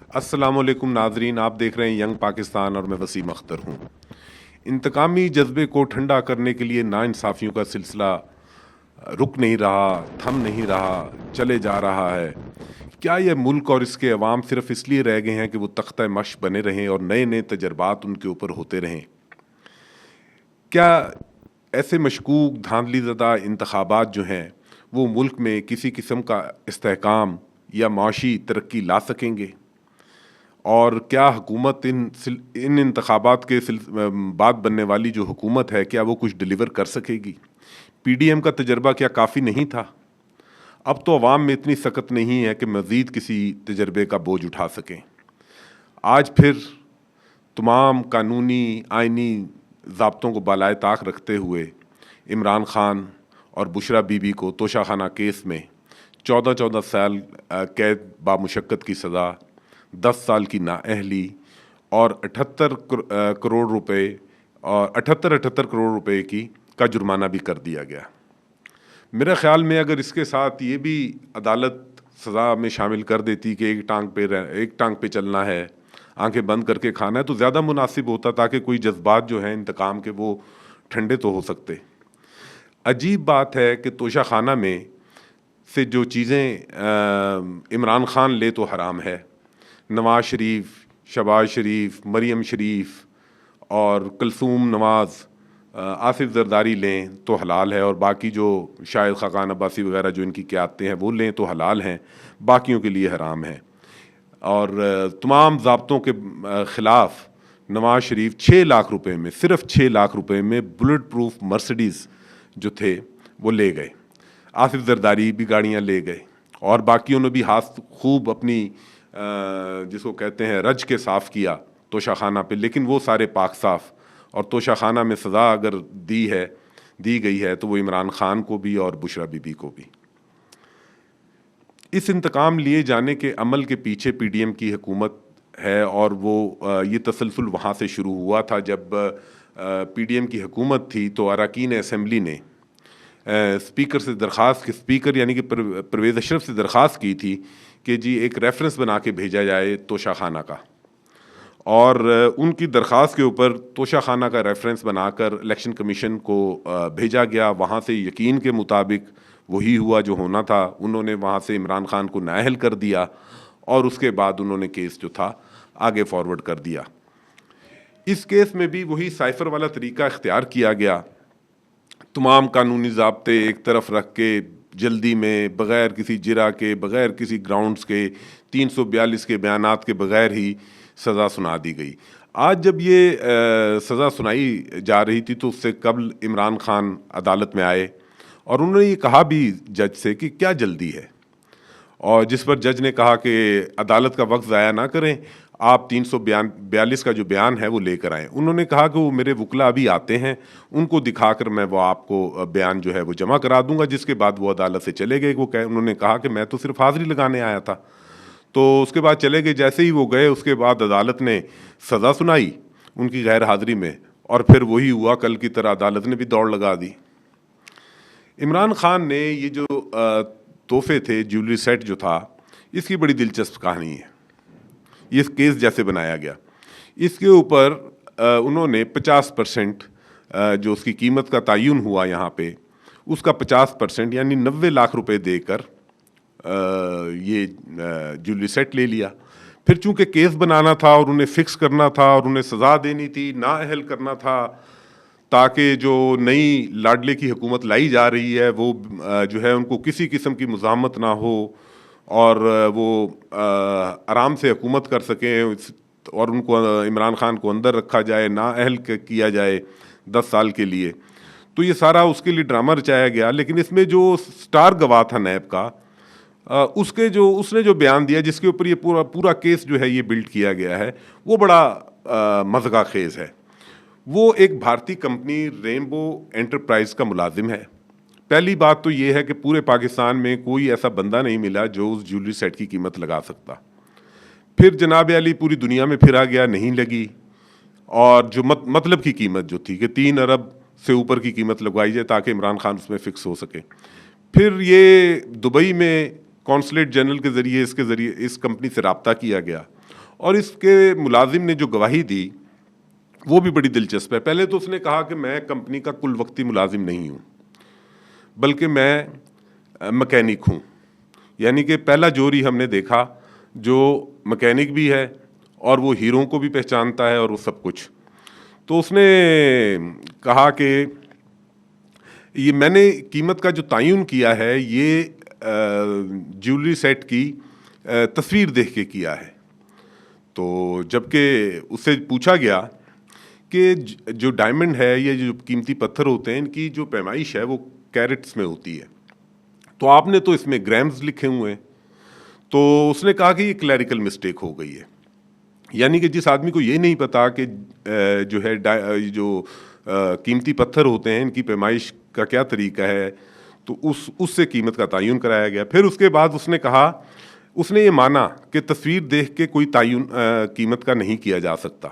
السلام علیکم ناظرین، آپ دیکھ رہے ہیں ینگ پاکستان اور میں وسیم اختر ہوں۔ انتقامی جذبے کو ٹھنڈا کرنے کے لیے ناانصافیوں کا سلسلہ رک نہیں رہا، تھم نہیں رہا، چلے جا رہا ہے۔ کیا یہ ملک اور اس کے عوام صرف اس لیے رہ گئے ہیں کہ وہ تختہ مشق بنے رہیں اور نئے نئے تجربات ان کے اوپر ہوتے رہیں؟ کیا ایسے مشکوک دھاندلی زدہ انتخابات جو ہیں وہ ملک میں کسی قسم کا استحکام یا معاشی ترقی لا سکیں گے؟ اور کیا حکومت ان انتخابات کے بعد بننے والی جو حکومت ہے کیا وہ کچھ ڈیلیور کر سکے گی؟ پی ڈی ایم کا تجربہ کیا کافی نہیں تھا؟ اب تو عوام میں اتنی سخت نہیں ہے کہ مزید کسی تجربے کا بوجھ اٹھا سکیں۔ آج پھر تمام قانونی آئینی ضابطوں کو بالائے طاق رکھتے ہوئے عمران خان اور بشرا بی بی کو توشہ خانہ کیس میں 14 سال قید بامشقت کی سزا، 10 سال کی نااہلی اور 78 کروڑ روپے کا جرمانہ بھی کر دیا گیا۔ میرے خیال میں اگر اس کے ساتھ یہ بھی عدالت سزا میں شامل کر دیتی کہ ایک ٹانگ پہ چلنا ہے، آنکھیں بند کر کے کھانا ہے، تو زیادہ مناسب ہوتا تاکہ کوئی جذبات جو ہیں انتقام کے وہ ٹھنڈے تو ہو سکتے۔ عجیب بات ہے کہ توشہ خانہ میں سے جو چیزیں عمران خان لے تو حرام ہے، نواز شریف، شہباز شریف، مریم شریف اور کلثوم نواز، آصف زرداری لیں تو حلال ہے، اور باقی جو شاہد خاقان عباسی وغیرہ جو ان کی قیادتیں ہیں وہ لیں تو حلال ہیں، باقیوں کے لیے حرام ہیں۔ اور تمام ضابطوں کے خلاف نواز شریف 6 لاکھ روپے میں، صرف 6 لاکھ روپے میں بلٹ پروف مرسڈیز جو تھے وہ لے گئے۔ آصف زرداری بھی گاڑیاں لے گئے، اور باقیوں نے بھی ہاتھ خوب اپنی جس کو کہتے ہیں رج کے صاف کیا توشہ خانہ پہ، لیکن وہ سارے پاک صاف۔ اور توشہ خانہ میں سزا اگر دی گئی ہے تو وہ عمران خان کو بھی اور بشرا بی بی کو بھی۔ اس انتقام لیے جانے کے عمل کے پیچھے پی ڈی ایم کی حکومت ہے، اور وہ یہ تسلسل وہاں سے شروع ہوا تھا جب پی ڈی ایم کی حکومت تھی تو اراکین اسمبلی نے اسپیکر یعنی کہ پرویز اشرف سے درخواست کی تھی کہ جی ایک ریفرنس بنا کے بھیجا جائے توشہ خانہ کا، اور ان کی درخواست کے اوپر توشہ خانہ کا ریفرنس بنا کر الیکشن کمیشن کو بھیجا گیا۔ وہاں سے یقین کے مطابق وہی ہوا جو ہونا تھا، انہوں نے وہاں سے عمران خان کو نااہل کر دیا، اور اس کے بعد انہوں نے کیس جو تھا آگے فارورڈ کر دیا۔ اس کیس میں بھی وہی سائفر والا طریقہ اختیار کیا گیا، تمام قانونی ضابطے ایک طرف رکھ کے جلدی میں بغیر کسی جرا کے، بغیر کسی گراؤنڈز کے، 342 کے بیانات کے بغیر ہی سزا سنا دی گئی۔ آج جب یہ سزا سنائی جا رہی تھی تو اس سے قبل عمران خان عدالت میں آئے، اور انہوں نے یہ کہا بھی جج سے کہ کیا جلدی ہے، اور جس پر جج نے کہا کہ عدالت کا وقت ضائع نہ کریں، آپ 342 کا جو بیان ہے وہ لے کر آئیں۔ انہوں نے کہا کہ وہ میرے وکلا ابھی آتے ہیں، ان کو دکھا کر میں وہ آپ کو بیان جو ہے وہ جمع کرا دوں گا، جس کے بعد وہ عدالت سے چلے گئے۔ انہوں نے کہا کہ میں تو صرف حاضری لگانے آیا تھا، تو اس کے بعد چلے گئے۔ جیسے ہی وہ گئے اس کے بعد عدالت نے سزا سنائی ان کی غیر حاضری میں، اور پھر وہی ہوا کل کی طرح، عدالت نے بھی دوڑ لگا دی۔ عمران خان نے یہ جو تحفے تھے، جیولری سیٹ جو تھا، اس کی بڑی دلچسپ کہانی ہے۔ یہ کیس جیسے بنایا گیا، اس کے اوپر انہوں نے 50% جو اس کی قیمت کا تعین ہوا یہاں پہ، اس کا 50% یعنی 90 لاکھ روپے دے کر یہ جیولری سیٹ لے لیا۔ پھر چونکہ کیس بنانا تھا اور انہیں فکس کرنا تھا اور انہیں سزا دینی تھی، نااہل کرنا تھا، تاکہ جو نئی لاڈلے کی حکومت لائی جا رہی ہے وہ جو ہے ان کو کسی قسم کی مزاحمت نہ ہو، اور وہ آرام سے حکومت کر سکیں، اور ان کو عمران خان کو اندر رکھا جائے، نااہل کیا جائے 10 سال کے لیے۔ تو یہ سارا اس کے لیے ڈرامہ رچایا گیا، لیکن اس میں جو سٹار گواہ تھا نیب کا، اس نے جو بیان دیا جس کے اوپر یہ پورا کیس جو ہے یہ بلڈ کیا گیا ہے، وہ بڑا مضحکہ خیز ہے۔ وہ ایک بھارتی کمپنی رینبو انٹرپرائز کا ملازم ہے۔ پہلی بات تو یہ ہے کہ پورے پاکستان میں کوئی ایسا بندہ نہیں ملا جو اس جیولری سیٹ کی قیمت لگا سکتا۔ پھر جناب علی پوری دنیا میں پھرا گیا، نہیں لگی، اور جو مطلب کی قیمت جو تھی کہ 3 ارب سے اوپر کی قیمت لگوائی جائے تاکہ عمران خان اس میں فکس ہو سکے۔ پھر یہ دبئی میں کونسلیٹ جنرل کے ذریعے اس کمپنی سے رابطہ کیا گیا، اور اس کے ملازم نے جو گواہی دی وہ بھی بڑی دلچسپ ہے. پہلے تو اس نے کہا کہ میں کمپنی کا کل وقتی ملازم نہیں ہوں بلکہ میں مکینک ہوں. یعنی کہ پہلا جوہری ہم نے دیکھا جو مکینک بھی ہے اور وہ ہیروں کو بھی پہچانتا ہے اور وہ سب کچھ. تو اس نے کہا کہ یہ میں نے قیمت کا جو تعین کیا ہے یہ جیولری سیٹ کی تصویر دیکھ کے کیا ہے. تو جب کہ اس سے پوچھا گیا کہ جو ڈائمنڈ ہے یا جو قیمتی پتھر ہوتے ہیں ان کی جو پیمائش ہے وہ کیرٹس میں ہوتی ہے تو آپ نے تو اس میں گرامز لکھے ہوئے ہیں. تو اس نے کہا کہ یہ کلیریکل مسٹیک ہو گئی ہے. یعنی کہ جس آدمی کو یہ نہیں پتا کہ جو ہے جو قیمتی پتھر ہوتے ہیں ان کی پیمائش کا کیا طریقہ ہے تو اس سے قیمت کا تعین کرایا گیا. پھر اس کے بعد اس نے کہا اس نے یہ مانا کہ تصویر دیکھ کے کوئی تعین قیمت کا نہیں کیا جا سکتا.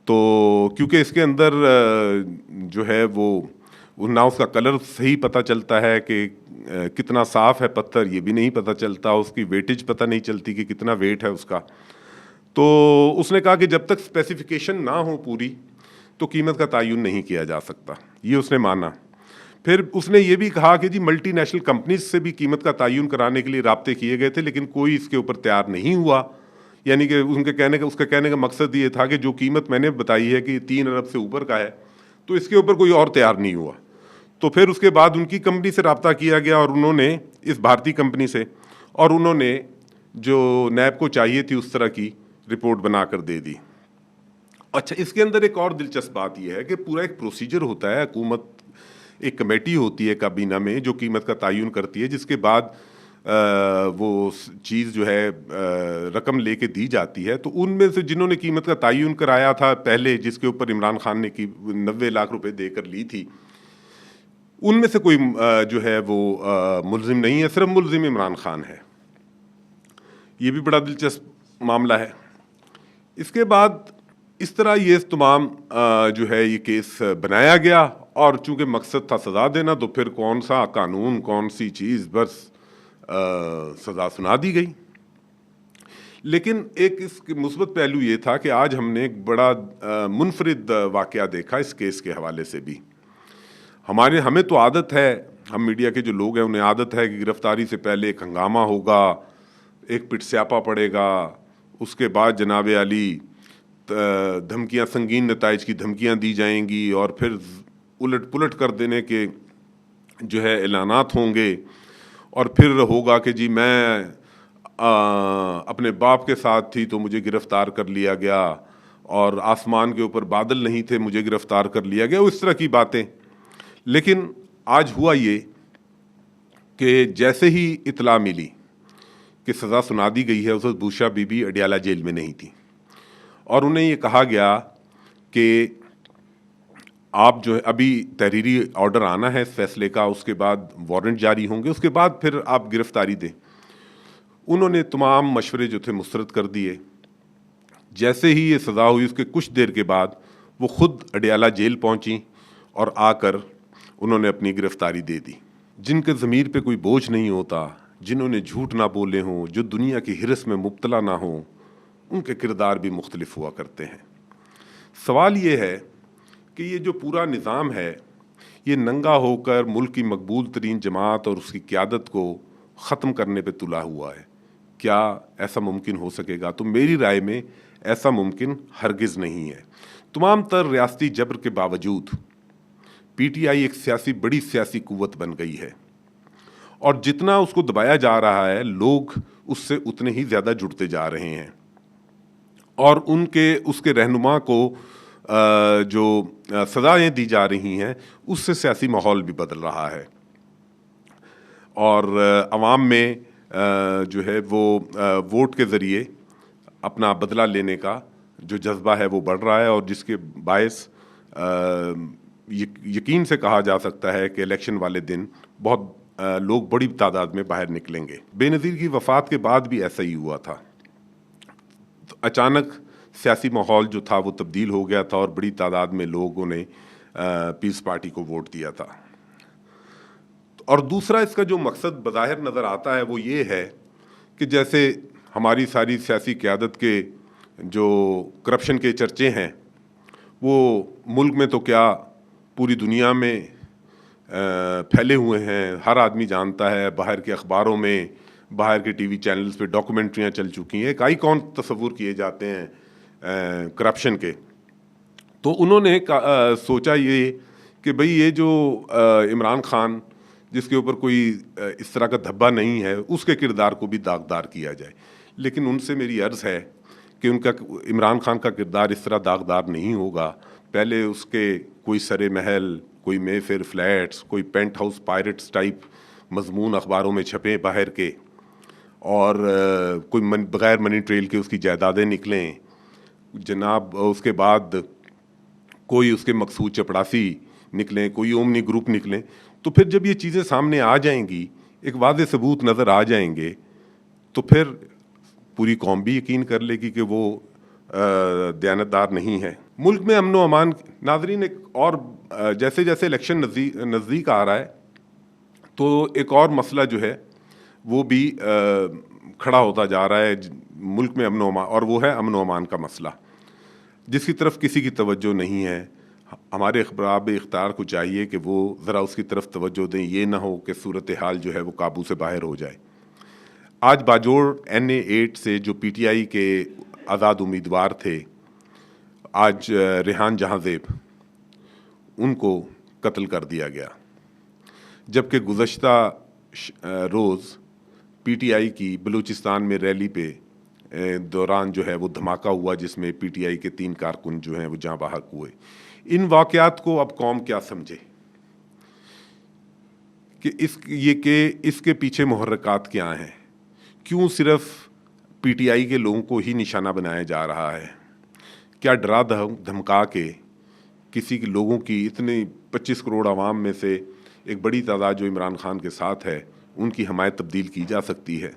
تو کیونکہ اس کے اندر جو ہے وہ نہ اس کا کلر صحیح پتہ چلتا ہے کہ کتنا صاف ہے پتھر یہ بھی نہیں پتہ چلتا, اس کی ویٹیج پتہ نہیں چلتی کہ کتنا ویٹ ہے اس کا. تو اس نے کہا کہ جب تک اسپیسیفیکیشن نہ ہو پوری تو قیمت کا تعین نہیں کیا جا سکتا, یہ اس نے مانا. پھر اس نے یہ بھی کہا کہ جی ملٹی نیشنل کمپنیز سے بھی قیمت کا تعین کرانے کے لیے رابطے کیے گئے تھے لیکن کوئی اس کے اوپر تیار نہیں ہوا. یعنی کہ اس کے کہنے کا مقصد یہ تھا کہ جو قیمت میں نے بتائی ہے کہ 3 ارب سے اوپر کا ہے تو اس کے اوپر کوئی اور تیار نہیں ہوا. تو پھر اس کے بعد ان کی کمپنی سے رابطہ کیا گیا اور انہوں نے اس بھارتی کمپنی سے اور انہوں نے جو نیب کو چاہیے تھی اس طرح کی رپورٹ بنا کر دے دی. اچھا اس کے اندر ایک اور دلچسپ بات یہ ہے کہ پورا ایک پروسیجر ہوتا ہے, حکومت ایک کمیٹی ہوتی ہے کابینہ میں جو قیمت کا تعین کرتی ہے جس کے بعد وہ چیز جو ہے رقم لے کے دی جاتی ہے. تو ان میں سے جنہوں نے قیمت کا تعین کرایا تھا پہلے جس کے اوپر عمران خان نے 90 لاکھ روپے دے کر لی تھی ان میں سے کوئی جو ہے وہ ملزم نہیں ہے, صرف ملزم عمران خان ہے. یہ بھی بڑا دلچسپ معاملہ ہے. اس کے بعد اس طرح یہ تمام جو ہے یہ کیس بنایا گیا اور چونکہ مقصد تھا سزا دینا تو پھر کون سا قانون کون سی چیز بس سزا سنا دی گئی. لیکن ایک اس کے مثبت پہلو یہ تھا کہ آج ہم نے ایک بڑا منفرد واقعہ دیکھا اس کیس کے حوالے سے بھی. ہمیں تو عادت ہے, ہم میڈیا کے جو لوگ ہیں انہیں عادت ہے کہ گرفتاری سے پہلے ایک ہنگامہ ہوگا, ایک پٹ سیاپا پڑے گا, اس کے بعد جناب علی دھمکیاں سنگین نتائج کی دھمکیاں دی جائیں گی اور پھر الٹ پلٹ کر دینے کے جو ہے اعلانات ہوں گے اور پھر ہوگا کہ جی میں اپنے باپ کے ساتھ تھی تو مجھے گرفتار کر لیا گیا اور آسمان کے اوپر بادل نہیں تھے مجھے گرفتار کر لیا گیا, اس طرح کی باتیں. لیکن آج ہوا یہ کہ جیسے ہی اطلاع ملی کہ سزا سنا دی گئی ہے اس وقت بھوشا بی بی اڈیالہ جیل میں نہیں تھی اور انہیں یہ کہا گیا کہ آپ جو ہے ابھی تحریری آرڈر آنا ہے اس فیصلے کا, اس کے بعد وارنٹ جاری ہوں گے, اس کے بعد پھر آپ گرفتاری دیں. انہوں نے تمام مشورے جو تھے مسترد کر دیے. جیسے ہی یہ سزا ہوئی اس کے کچھ دیر کے بعد وہ خود اڈیالہ جیل پہنچیں اور آ کر انہوں نے اپنی گرفتاری دے دی. جن کے ضمیر پہ کوئی بوجھ نہیں ہوتا, جنہوں نے جھوٹ نہ بولے ہوں, جو دنیا کی ہرس میں مبتلا نہ ہوں, ان کے کردار بھی مختلف ہوا کرتے ہیں. سوال یہ ہے کہ یہ جو پورا نظام ہے یہ ننگا ہو کر ملک کی مقبول ترین جماعت اور اس کی قیادت کو ختم کرنے پہ تلا ہوا ہے. کیا ایسا ممکن ہو سکے گا؟ تو میری رائے میں ایسا ممکن ہرگز نہیں ہے. تمام تر ریاستی جبر کے باوجود پی ٹی آئی ایک بڑی سیاسی قوت بن گئی ہے اور جتنا اس کو دبایا جا رہا ہے لوگ اس سے اتنے ہی زیادہ جڑتے جا رہے ہیں اور اس کے رہنما کو جو سزائیں دی جا رہی ہیں اس سے سیاسی ماحول بھی بدل رہا ہے اور عوام میں جو ہے وہ ووٹ کے ذریعے اپنا بدلہ لینے کا جو جذبہ ہے وہ بڑھ رہا ہے اور جس کے باعث یقین سے کہا جا سکتا ہے کہ الیکشن والے دن بہت لوگ بڑی تعداد میں باہر نکلیں گے. بے نظیر کی وفات کے بعد بھی ایسا ہی ہوا تھا. اچانک سیاسی ماحول جو تھا وہ تبدیل ہو گیا تھا اور بڑی تعداد میں لوگوں نے پیس پارٹی کو ووٹ دیا تھا. اور دوسرا اس کا جو مقصد بظاہر نظر آتا ہے وہ یہ ہے کہ جیسے ہماری ساری سیاسی قیادت کے جو کرپشن کے چرچے ہیں وہ ملک میں تو کیا پوری دنیا میں پھیلے ہوئے ہیں. ہر آدمی جانتا ہے, باہر کے اخباروں میں, باہر کے ٹی وی چینلز پہ ڈاکومنٹریاں چل چکی ہیں. ایک آئیکن تصور کیے جاتے ہیں کرپشن کے. تو انہوں نے سوچا یہ کہ بھئی یہ جو عمران خان جس کے اوپر کوئی اس طرح کا دھبا نہیں ہے, اس کے کردار کو بھی داغدار کیا جائے. لیکن ان سے میری عرض ہے کہ ان کا عمران خان کا کردار اس طرح داغدار نہیں ہوگا. پہلے اس کے کوئی سرے محل, کوئی مے فیئر فلیٹس, کوئی پینٹ ہاؤس پائرٹس ٹائپ مضمون اخباروں میں چھپیں باہر کے, اور کوئی بغیر منی ٹریل کے اس کی جائیدادیں نکلیں جناب. اس کے بعد کوئی اس کے مقصود چپڑاسی نکلیں, کوئی اومنی گروپ نکلیں. تو پھر جب یہ چیزیں سامنے آ جائیں گی, ایک واضح ثبوت نظر آ جائیں گے, تو پھر پوری قوم بھی یقین کر لے گی کہ وہ دیانتدار نہیں ہے. ملک میں امن و امان. ناظرین, ایک اور جیسے جیسے الیکشن نزدیک آ رہا ہے تو ایک اور مسئلہ جو ہے وہ بھی کھڑا ہوتا جا رہا ہے ملک میں امن و امان, اور وہ ہے امن و امان کا مسئلہ, جس کی طرف کسی کی توجہ نہیں ہے. ہمارے احباب اختیار کو چاہیے کہ وہ ذرا اس کی طرف توجہ دیں. یہ نہ ہو کہ صورتحال جو ہے وہ قابو سے باہر ہو جائے. آج باجوڑ NA8 سے جو PTI کے آزاد امیدوار تھے, آج ریحان جہاں زیب, ان کو قتل کر دیا گیا. جبکہ گزشتہ روز PTI کی بلوچستان میں ریلی پہ دوران جو ہے وہ دھماکہ ہوا, جس میں PTI کے 3 کارکن جو ہیں وہ جاں بحق ہوئے. ان واقعات کو اب قوم کیا سمجھے کہ اس کے پیچھے محرکات کیا ہیں؟ کیوں صرف PTI کے لوگوں کو ہی نشانہ بنایا جا رہا ہے؟ کیا ڈرا دھمکا کے کسی کے لوگوں کی, اتنے 25 کروڑ عوام میں سے ایک بڑی تعداد جو عمران خان کے ساتھ ہے, ان کی حمایت تبدیل کی جا سکتی ہے؟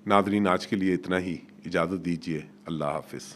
ناظرین, آج کے لیے اتنا ہی. اجازت دیجیے. اللہ حافظ.